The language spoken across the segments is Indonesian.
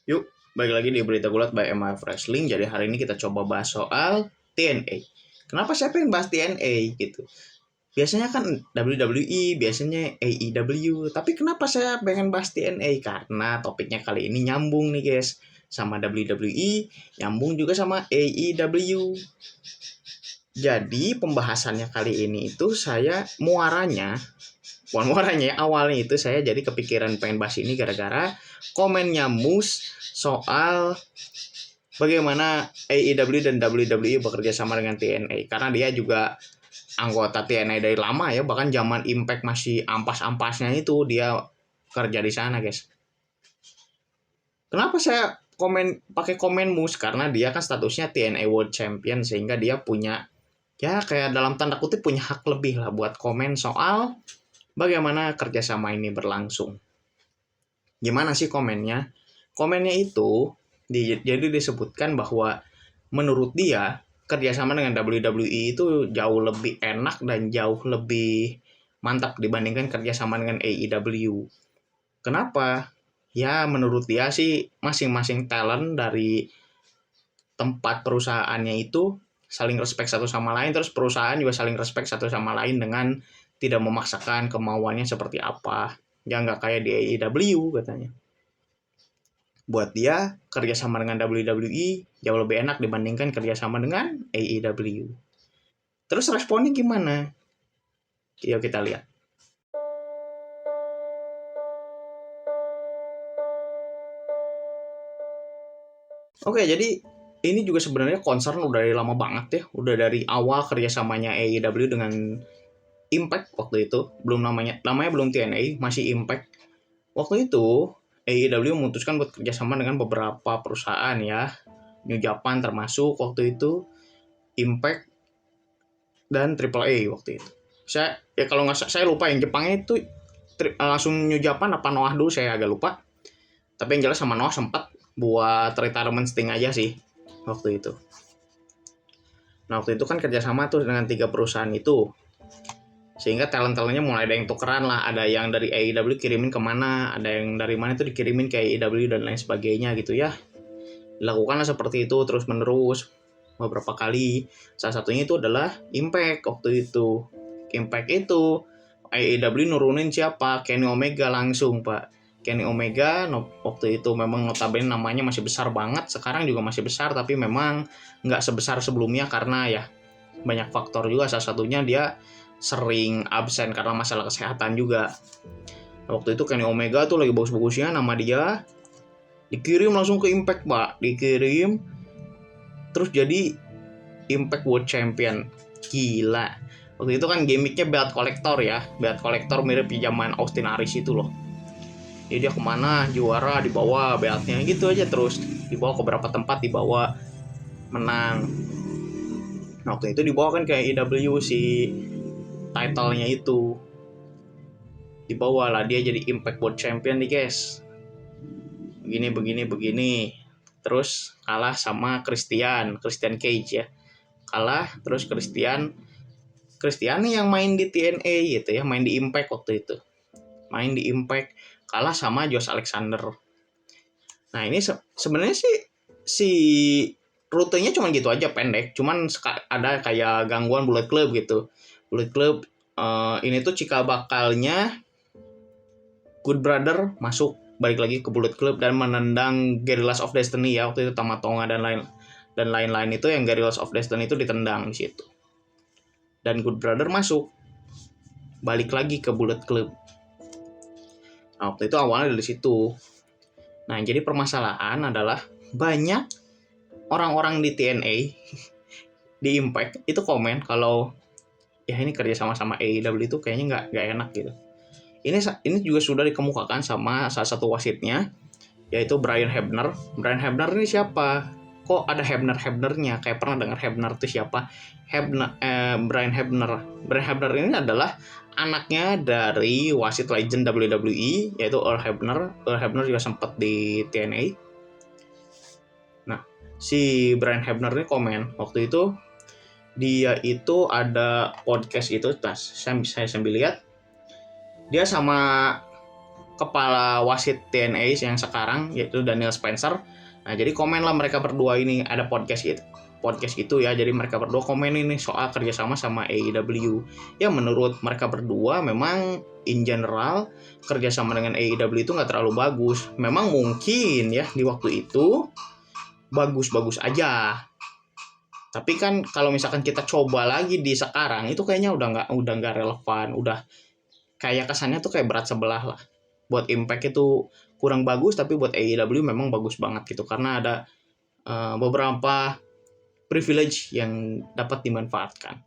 Yuk, balik lagi di Berita Gulat by MF Wrestling. Jadi hari ini kita coba bahas soal TNA. Kenapa saya pengen bahas TNA gitu? Biasanya kan WWE, biasanya AEW. Tapi kenapa saya pengen bahas TNA? Karena topiknya kali ini nyambung nih guys. Sama WWE, nyambung juga sama AEW. Jadi pembahasannya kali ini itu saya awalnya itu saya jadi kepikiran pengen bahas ini gara-gara komennya Mus soal bagaimana AEW dan WWE bekerja sama dengan TNA, karena dia juga anggota TNA dari lama ya, bahkan zaman Impact masih ampas-ampasnya itu dia kerja di sana guys. Kenapa saya pakai komen Mus? Karena dia kan statusnya TNA World Champion, sehingga dia punya ya kayak dalam tanda kutip punya hak lebih lah buat komen soal bagaimana kerjasama ini berlangsung. Gimana sih komennya? Komennya itu jadi disebutkan bahwa menurut dia kerjasama dengan WWE itu jauh lebih enak dan jauh lebih mantap dibandingkan kerjasama dengan AEW. Kenapa? Ya menurut dia sih masing-masing talent dari tempat perusahaannya itu saling respect satu sama lain, terus perusahaan juga saling respect satu sama lain dengan tidak memaksakan kemauannya seperti apa. Ya nggak kayak di AEW katanya. Buat dia, kerjasama dengan WWE jauh lebih enak dibandingkan kerjasama dengan AEW. Terus responnya gimana? Yuk kita lihat. Oke, jadi ini juga sebenarnya concern udah dari lama banget ya. Udah dari awal kerjasamanya AEW dengan Impact waktu itu. Namanya belum TNA, masih Impact. Waktu itu AEW memutuskan buat kerjasama dengan beberapa perusahaan ya. New Japan termasuk waktu itu, Impact, dan AAA waktu itu. Kalau nggak saya lupa yang Jepangnya itu langsung New Japan apa Noah dulu, saya agak lupa. Tapi yang jelas sama Noah sempat buat retirement Sting aja sih waktu itu. Nah waktu itu kan kerjasama tuh dengan 3 perusahaan itu, sehingga talent-talentnya mulai ada yang tukeran lah, ada yang dari AEW kirimin kemana, ada yang dari mana itu dikirimin ke AEW dan lain sebagainya gitu ya. Dilakukanlah seperti itu terus menerus beberapa kali. Salah satunya itu adalah Impact waktu itu. Impact itu AEW nurunin siapa? Kenny Omega langsung pak. Kenny Omega waktu itu memang notabene namanya masih besar banget, sekarang juga masih besar, tapi memang nggak sebesar sebelumnya karena ya banyak faktor juga. Salah satunya dia sering absen karena masalah kesehatan juga. Waktu itu Kenny Omega tuh lagi bagus-bagusnya, nama dia dikirim langsung ke Impact pak, dikirim terus jadi Impact World Champion. Gila. Waktu itu kan gimmicknya belt collector ya, belt collector mirip zaman Austin Aries itu loh. Jadi dia kemana juara dibawa beltnya gitu aja, terus dibawa ke beberapa tempat, dibawa menang. Nah, waktu itu dibawa kan kayak AEW si title-nya itu, dibawa lah dia jadi Impact World Champion nih guys. Begini. Terus kalah sama Christian Cage ya. Kalah, terus Christian nih yang main di TNA gitu ya, main di Impact waktu itu. Main di Impact, kalah sama Josh Alexander. Nah, ini sebenarnya sih si rutenya cuma gitu aja, pendek. Cuman ada kayak gangguan Bullet Club gitu. Bullet Club ini tuh cikal bakalnya Good Brother masuk balik lagi ke Bullet Club dan menendang Guerrillas of Destiny ya, waktu itu Tama Tonga dan lain-lain itu, yang Guerrillas of Destiny itu ditendang di situ. Dan Good Brother masuk balik lagi ke Bullet Club. Nah, waktu itu awalnya dari situ. Nah, jadi permasalahan adalah banyak orang-orang di TNA di Impact itu komen kalau ya ini kerja sama AEW itu kayaknya nggak enak gitu. Ini juga sudah dikemukakan sama salah satu wasitnya, yaitu Brian Hebner. Brian Hebner ini siapa? Kok ada Hebner-Hebnernya? Kayak pernah dengar Hebner itu siapa? Brian Hebner. Brian Hebner ini adalah anaknya dari wasit legend WWE, yaitu Earl Hebner. Earl Hebner juga sempat di TNA. Nah, si Brian Hebner ini komen waktu itu, dia itu ada podcast itu, saya sambil lihat, dia sama kepala wasit TNA yang sekarang, yaitu Daniel Spencer. Nah, jadi komen lah mereka berdua ini, ada podcast itu ya, jadi mereka berdua komen ini soal kerjasama sama AEW. Ya menurut mereka berdua memang in general kerjasama dengan AEW itu nggak terlalu bagus. Memang mungkin ya di waktu itu bagus-bagus aja. Tapi kan kalau misalkan kita coba lagi di sekarang itu kayaknya udah nggak relevan, udah kayak kesannya tuh kayak berat sebelah lah. Buat Impact itu kurang bagus, tapi buat AEW memang bagus banget gitu karena ada beberapa privilege yang dapat dimanfaatkan.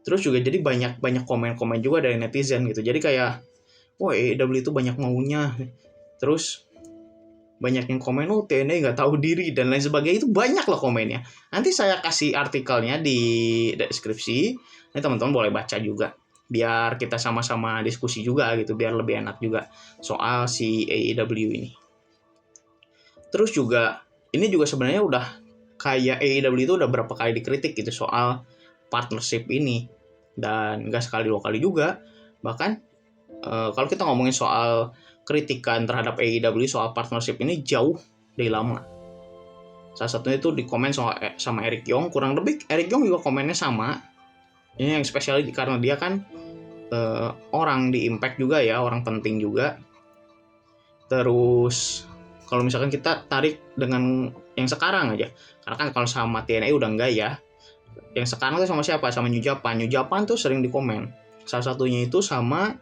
Terus juga jadi banyak komen-komen juga dari netizen gitu. Jadi kayak, wah AEW itu banyak maunya. Terus banyak yang komen, oh TNA nggak tahu diri dan lain sebagainya. Itu banyak loh komennya. Nanti saya kasih artikelnya di deskripsi. Ini teman-teman boleh baca juga. Biar kita sama-sama diskusi juga gitu. Biar lebih enak juga soal si AEW ini. Terus juga, ini juga sebenarnya udah kayak AEW itu udah berapa kali dikritik gitu soal partnership ini. Dan nggak sekali 2 kali juga. Bahkan kalau kita ngomongin soal kritikan terhadap AEW soal partnership ini jauh dari lama. Salah satunya itu di komen sama Eric Young. Kurang lebih Eric Young juga komennya sama. Ini yang spesial karena dia kan orang di Impact juga ya, orang penting juga. Terus kalau misalkan kita tarik dengan yang sekarang aja, karena kan kalau sama TNA udah enggak ya. Yang sekarang tuh sama siapa? Sama New Japan. New Japan tuh sering dikomen. Salah satunya itu sama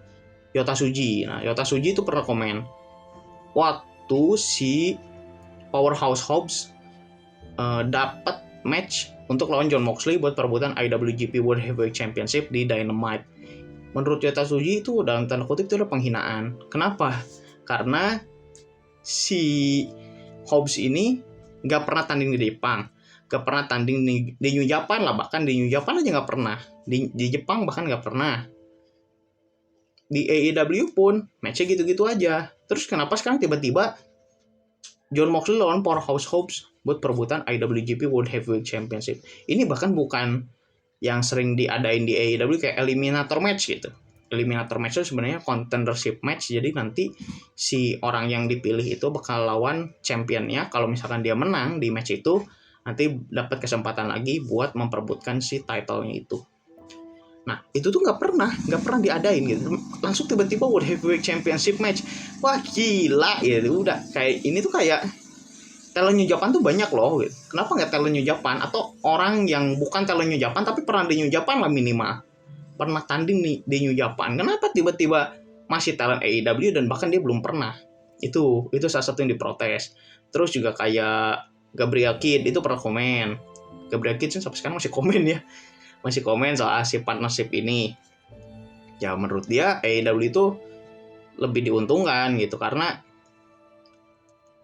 Yota Tsuji. Nah, Yota Tsuji itu pernah komen waktu si Powerhouse Hobbs dapat match untuk lawan Jon Moxley buat perebutan IWGP World Heavyweight Championship di Dynamite. Menurut Yota Tsuji itu dalam tanda kutip itu udah penghinaan. Kenapa? Karena si Hobbs ini nggak pernah tanding di Jepang, nggak pernah tanding di New Japan lah, bahkan di New Japan aja nggak pernah, di Jepang bahkan nggak pernah. Di AEW pun matchnya gitu-gitu aja. Terus kenapa sekarang tiba-tiba Jon Moxley lawan Powerhouse Hobbs buat perebutan IWGP World Heavyweight Championship? Ini bahkan bukan yang sering diadain di AEW kayak eliminator match gitu. Eliminator match itu sebenarnya contendership match. Jadi nanti si orang yang dipilih itu bakal lawan championnya. Kalau misalkan dia menang di match itu, nanti dapat kesempatan lagi buat memperebutkan si title-nya itu. Nah, itu tuh nggak pernah diadain gitu. Langsung tiba-tiba World Heavyweight Championship match. Wah, gila ya. Udah kayak ini tuh kayak talent New Japan tuh banyak loh gitu. Kenapa nggak talent New Japan atau orang yang bukan talent New Japan tapi pernah di New Japan lah minimal. Pernah tanding di New Japan. Kenapa tiba-tiba masih talent AEW dan bahkan dia belum pernah. Itu salah satu yang diprotes. Terus juga kayak Gabriel Kidd itu pernah komen. Gabriel Kidd sampai sekarang masih komen ya. Masih komen soal si partnership ini. Ya menurut dia AEW itu lebih diuntungkan gitu karena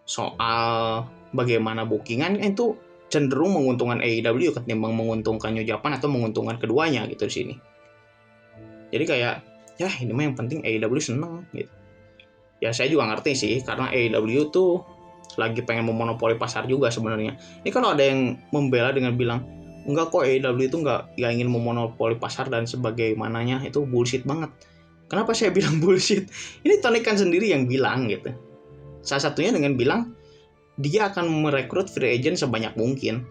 soal bagaimana bookingan itu cenderung menguntungkan AEW ketimbang menguntungkan New Japan atau menguntungkan keduanya gitu di sini. Jadi kayak ya ini mah yang penting AEW seneng gitu. Ya saya juga ngerti sih karena AEW tuh lagi pengen memonopoli pasar juga sebenarnya. Ini kalau ada yang membela dengan bilang enggak kok AEW itu nggak ingin memonopoli pasar dan sebagaimananya, itu bullshit banget. Kenapa saya bilang bullshit? Ini Tony Khan sendiri yang bilang gitu. Salah satunya dengan bilang dia akan merekrut free agent sebanyak mungkin.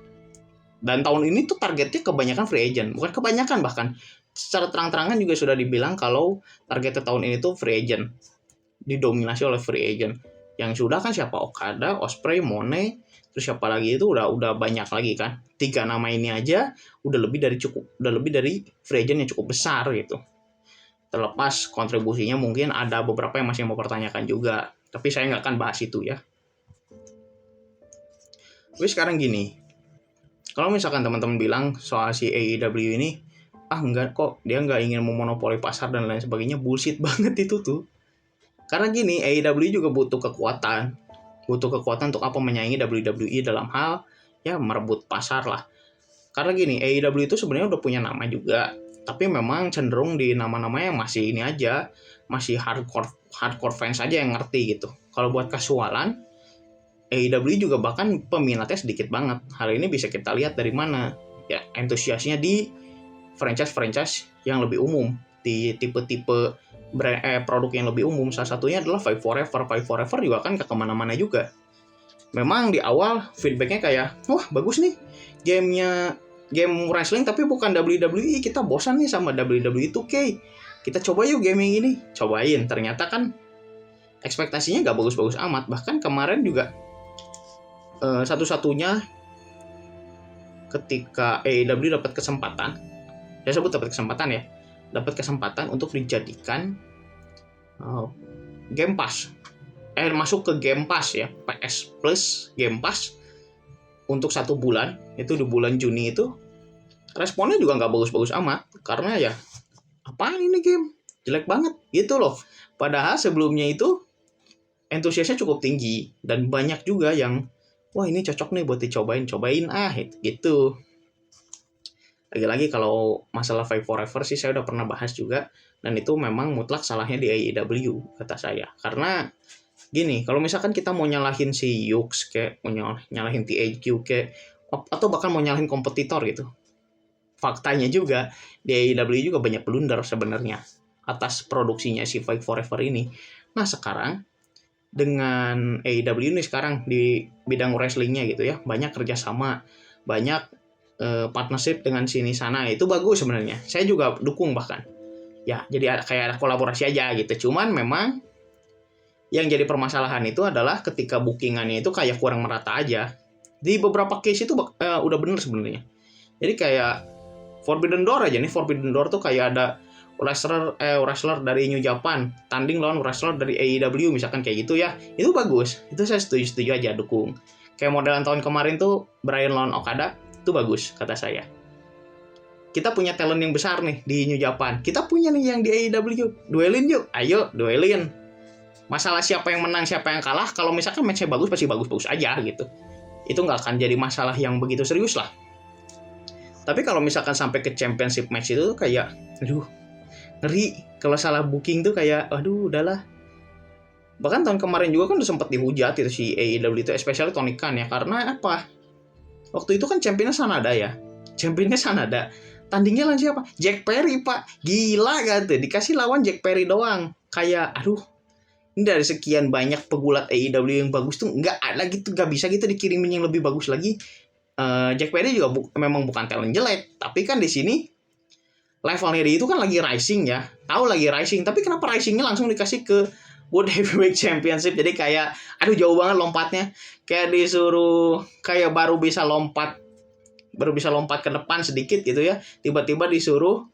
Dan tahun ini tuh targetnya kebanyakan free agent. Bukan kebanyakan, bahkan secara terang-terangan juga sudah dibilang kalau targetnya tahun ini tuh free agent. Didominasi oleh free agent. Yang sudah kan siapa? Okada, Ospreay, Monet, terus siapa lagi itu udah banyak lagi kan. 3 nama ini aja udah lebih dari free agent yang cukup besar gitu. Terlepas kontribusinya mungkin ada beberapa yang masih mempertanyakan juga. Tapi saya nggak akan bahas itu ya. Tapi sekarang gini, kalau misalkan teman-teman bilang soal si AEW ini, enggak kok, dia nggak ingin memonopoli pasar dan lain sebagainya, bullshit banget itu tuh. Karena gini, AEW juga butuh kekuatan untuk apa menyaingi WWE dalam hal ya merebut pasar lah. Karena gini, AEW itu sebenarnya udah punya nama juga, tapi memang cenderung di nama-namanya masih ini aja, masih hardcore fans aja yang ngerti gitu. Kalau buat kasualan, AEW juga bahkan peminatnya sedikit banget. Hal ini bisa kita lihat dari mana? Ya, antusiasnya di franchise yang lebih umum. di tipe-tipe produk yang lebih umum. Salah satunya adalah Fight Forever. Fight Forever juga kan ke kemana-mana juga. Memang di awal feedbacknya kayak, wah bagus nih game wrestling tapi bukan WWE, kita bosan nih sama WWE 2K. Kita coba yuk game yang ini. Cobain, ternyata kan ekspektasinya gak bagus-bagus amat. Bahkan kemarin juga satu-satunya ketika AEW dapat kesempatan, saya sebut dapat kesempatan untuk dijadikan Game Pass, masuk ke Game Pass ya, PS Plus Game Pass untuk 1 bulan, itu di bulan Juni itu, responnya juga nggak bagus-bagus amat, karena ya apaan ini game, jelek banget gitu loh. Padahal sebelumnya itu antusiasnya cukup tinggi dan banyak juga yang wah ini cocok nih buat cobain gitu. Lagi-lagi kalau masalah Fight Forever sih saya udah pernah bahas juga, dan itu memang mutlak salahnya di AEW kata saya. Karena gini, kalau misalkan kita mau nyalahin si Yux kayak mau nyalahin THQ kayak atau bahkan mau nyalahin kompetitor gitu, faktanya juga di AEW juga banyak blunder sebenarnya atas produksinya si Fight Forever ini. Nah sekarang dengan AEW ini sekarang di bidang wrestlingnya gitu ya, banyak kerjasama, banyak partnership dengan sini sana, itu bagus sebenarnya. Saya juga dukung bahkan. Ya, jadi kayak ada kolaborasi aja gitu. Cuman memang yang jadi permasalahan itu adalah ketika bookingannya itu kayak kurang merata aja. Di beberapa case itu udah bener sebenarnya. Jadi kayak Forbidden Door aja nih, Forbidden Door tuh kayak ada wrestler dari New Japan tanding lawan wrestler dari AEW misalkan kayak gitu ya, itu bagus, itu saya setuju aja, dukung. Kayak modelan tahun kemarin tuh Bryan lawan Okada, itu bagus kata saya. Kita punya talent yang besar nih di New Japan, kita punya nih yang di AEW, duelin yuk, ayo duelin. Masalah siapa yang menang siapa yang kalah, kalau misalkan match-nya bagus pasti bagus-bagus aja gitu, itu nggak akan jadi masalah yang begitu serius lah. Tapi kalau misalkan sampai ke championship match itu kayak aduh ngeri, kalau salah booking tuh kayak aduh udahlah. Bahkan tahun kemarin juga kan udah sempat dihujat itu si AEW itu, especially Tony Khan ya, karena apa, waktu itu kan championnya Sanada, tandingnya lawan siapa, Jack Perry pak, gila gak tuh, dikasih lawan Jack Perry doang, kayak aduh ini dari sekian banyak pegulat AEW yang bagus tuh nggak ada gitu, nggak bisa gitu dikirimin yang lebih bagus lagi. Jack Perry juga memang bukan talent jelek, tapi kan di sini levelnya dia itu kan lagi rising ya, tahu lagi rising, tapi kenapa risingnya langsung dikasih ke World Heavyweight Championship? Jadi kayak aduh jauh banget lompatnya, kayak disuruh kayak baru bisa lompat ke depan sedikit gitu ya, tiba-tiba disuruh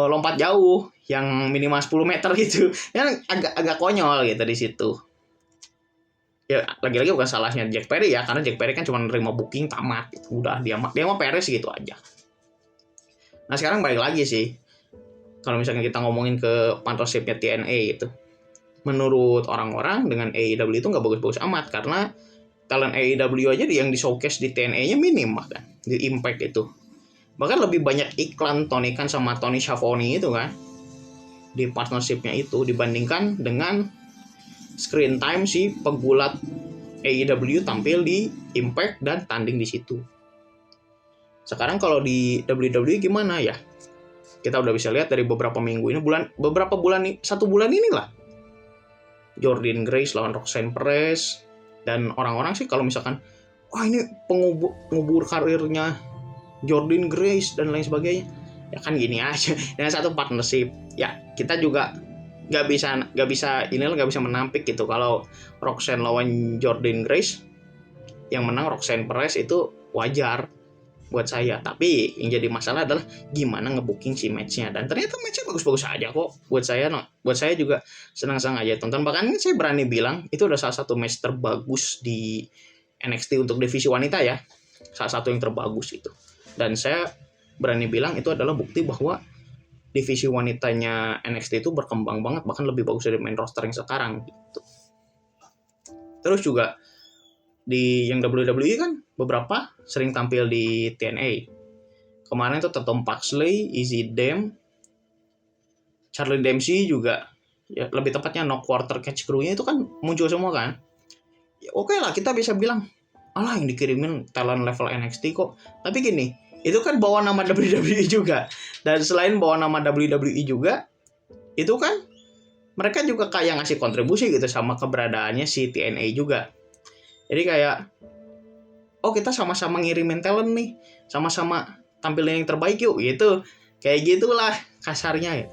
lompat jauh yang minimal 10 meter gitu ya, agak konyol gitu di situ. Ya lagi-lagi bukan salahnya Jack Perry ya, karena Jack Perry kan cuma nerima booking tamat gitu. Udah dia mah Perez gitu aja. Nah sekarang balik lagi sih, kalau misalnya kita ngomongin ke partnership-nya TNA gitu, menurut orang-orang dengan AEW itu nggak bagus-bagus amat, karena talent AEW aja yang di showcase di TNA-nya minim, bahkan di Impact itu bahkan lebih banyak iklan Tony Khan sama Tony Schiavone itu kan di partnership-nya itu dibandingkan dengan screen time si pegulat AEW tampil di Impact dan tanding di situ. Sekarang kalau di WWE gimana ya? Kita udah bisa lihat dari beberapa minggu ini, satu bulan inilah, Jordynne Grace lawan Roxanne Perez, dan orang-orang sih kalau misalkan wah ini pengubur karirnya Jordynne Grace dan lain sebagainya, ya kan gini aja, dengan satu partnership ya kita juga nggak bisa menampik gitu kalau Roxanne lawan Jordynne Grace yang menang Roxanne Perez itu wajar buat saya. Tapi yang jadi masalah adalah gimana ngebooking si match-nya, dan ternyata match-nya bagus-bagus aja kok buat saya juga senang-senang aja tonton. Bahkan saya berani bilang itu adalah salah satu match terbagus di NXT untuk divisi wanita ya, salah satu yang terbagus itu, dan saya berani bilang itu adalah bukti bahwa divisi wanitanya NXT itu berkembang banget, bahkan lebih bagus dari main roster yang sekarang gitu. Terus juga di yang WWE kan beberapa sering tampil di TNA. Kemarin tuh Tom Paxley, Izzy Dame, Charlie Dempsey juga, ya lebih tepatnya No Quarter Catch Crew-nya itu kan muncul semua kan. Ya oke lah kita bisa bilang, alah yang dikirimin talent level NXT kok. Tapi gini, itu kan bawa nama WWE juga. Dan selain bawa nama WWE juga, itu kan mereka juga kayak ngasih kontribusi gitu sama keberadaannya si TNA juga. Jadi kayak, oh kita sama-sama ngirimin talent nih, sama-sama tampilin yang terbaik yuk gitu. Kayak gitulah kasarnya ya.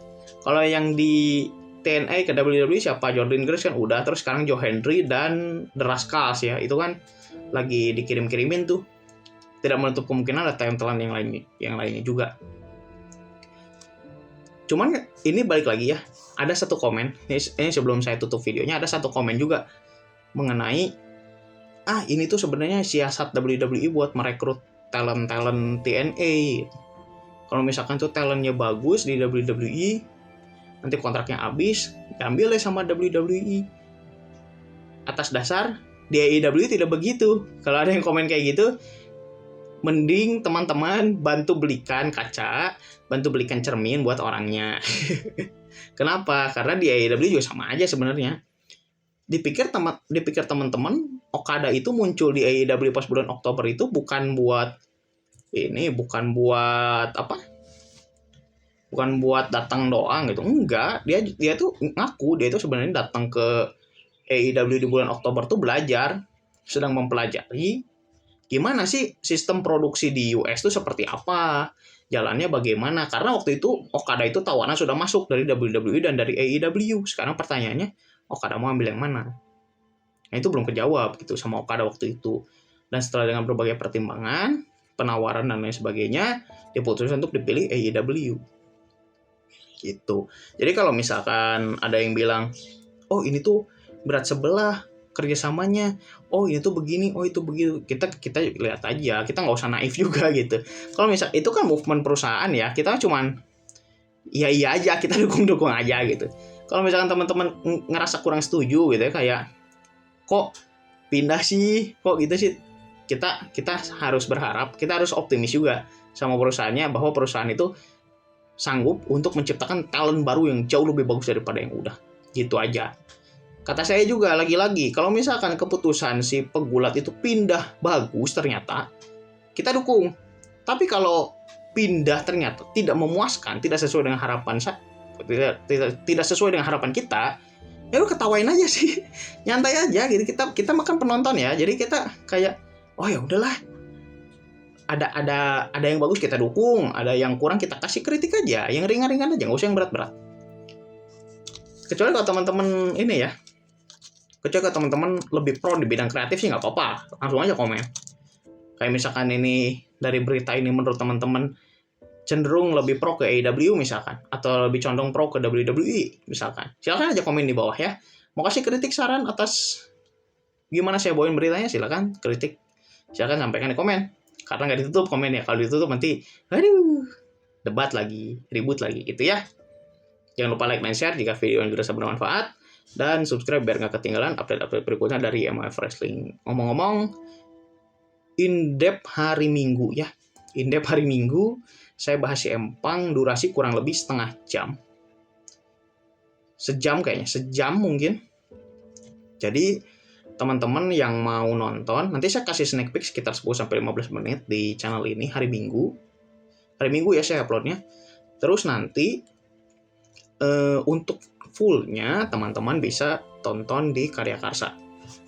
Kalau yang di TNA ke WWE siapa? Jordan Grace kan udah, terus sekarang Joe Hendry dan The Rascals ya. Itu kan lagi dikirim-kirimin tuh. Tidak menutup kemungkinan ada talent yang lainnya juga. Cuman ini balik lagi ya. Ada satu komen, ini sebelum saya tutup videonya, ada satu komen juga mengenai ini tuh sebenarnya siasat WWE buat merekrut talent TNA. Kalau misalkan tuh talentnya bagus di WWE, nanti kontraknya habis, diambil deh sama WWE. Atas dasar di AEW tidak begitu. Kalau ada yang komen kayak gitu, mending teman-teman bantu belikan kaca, bantu belikan cermin buat orangnya. Kenapa? Karena di AEW juga sama aja sebenarnya. Dipikir teman-teman Okada itu muncul di AEW pas bulan Oktober itu bukan buat datang doang gitu. Enggak, dia tuh ngaku dia tuh sebenarnya datang ke AEW di bulan Oktober tuh sedang mempelajari gimana sih sistem produksi di US tuh seperti apa, jalannya bagaimana. Karena waktu itu Okada itu tawaran sudah masuk dari WWE dan dari AEW. Sekarang pertanyaannya, Okada mau ambil yang mana? Nah, itu belum kejawab gitu sama Okada waktu itu. Dan setelah dengan berbagai pertimbangan, penawaran dan lain sebagainya, diputuskan untuk dipilih AEW. Gitu. Jadi kalau misalkan ada yang bilang, oh ini tuh berat sebelah kerjasamanya, oh ini tuh begini, oh itu begitu, kita lihat aja, kita nggak usah naif juga gitu. Kalau misal itu kan movement perusahaan ya, kita cuman iya aja, kita dukung aja gitu. Kalau misalkan teman-teman ngerasa kurang setuju gitu ya, kayak kok pindah sih, kok gitu sih, kita harus berharap, kita harus optimis juga sama perusahaannya, bahwa perusahaan itu sanggup untuk menciptakan talent baru yang jauh lebih bagus daripada yang udah. Gitu aja. Kata saya juga lagi-lagi, kalau misalkan keputusan si pegulat itu pindah bagus ternyata, kita dukung. Tapi kalau pindah ternyata tidak memuaskan, tidak sesuai dengan harapan tidak sesuai dengan harapan kita, ya lu ketawain aja sih. Nyantai aja gitu. Kita makan penonton ya. Jadi kita kayak, oh ya udahlah. Ada yang bagus kita dukung, ada yang kurang kita kasih kritik aja, yang ringan-ringan aja, nggak usah yang berat-berat. Kecuali kalau teman-teman ini ya, kecuali kalau teman-teman lebih pro di bidang kreatif sih nggak apa-apa, langsung aja komen. Kayak misalkan ini dari berita ini menurut teman-teman cenderung lebih pro ke AEW misalkan, atau lebih condong pro ke WWE misalkan, silakan aja komen di bawah ya. Mau kasih kritik saran atas gimana saya bawain beritanya, silakan kritik, silakan sampaikan di komen. Karena nggak ditutup komen ya, kalau ditutup nanti debat lagi, ribut lagi gitu ya. Jangan lupa like dan share jika video yang dirasa bermanfaat, dan subscribe biar nggak ketinggalan update-update berikutnya dari MF Wrestling. Ngomong-ngomong, in-depth hari Minggu ya. In-depth hari Minggu, saya bahas si Empang, durasi kurang lebih setengah jam. Sejam kayaknya, sejam mungkin. Jadi, teman-teman yang mau nonton, nanti saya kasih sneak peek sekitar 10-15 menit di channel ini hari Minggu. Hari Minggu ya saya uploadnya. Terus nanti, untuk fullnya teman-teman bisa tonton di Karya Karsa.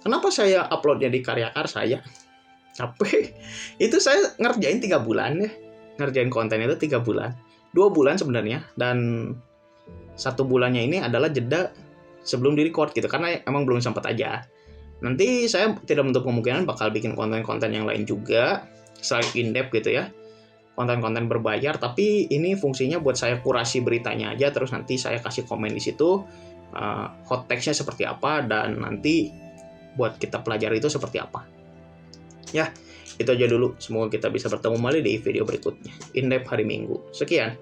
Kenapa saya uploadnya di Karya Karsa ya? Capek. Itu saya ngerjain 3 bulan ya. Ngerjain konten itu 3 bulan. 2 bulan sebenarnya. Dan 1 bulannya ini adalah jeda sebelum di-record gitu. Karena emang belum sempat aja. Nanti saya tidak menutup kemungkinan bakal bikin konten-konten yang lain juga. Selain in-depth gitu ya. Konten-konten berbayar, tapi ini fungsinya buat saya kurasi beritanya aja, terus nanti saya kasih komen di situ hot text-nya seperti apa, dan nanti buat kita pelajari itu seperti apa. Ya, itu aja dulu. Semoga kita bisa bertemu kembali di video berikutnya. In-depth hari Minggu. Sekian.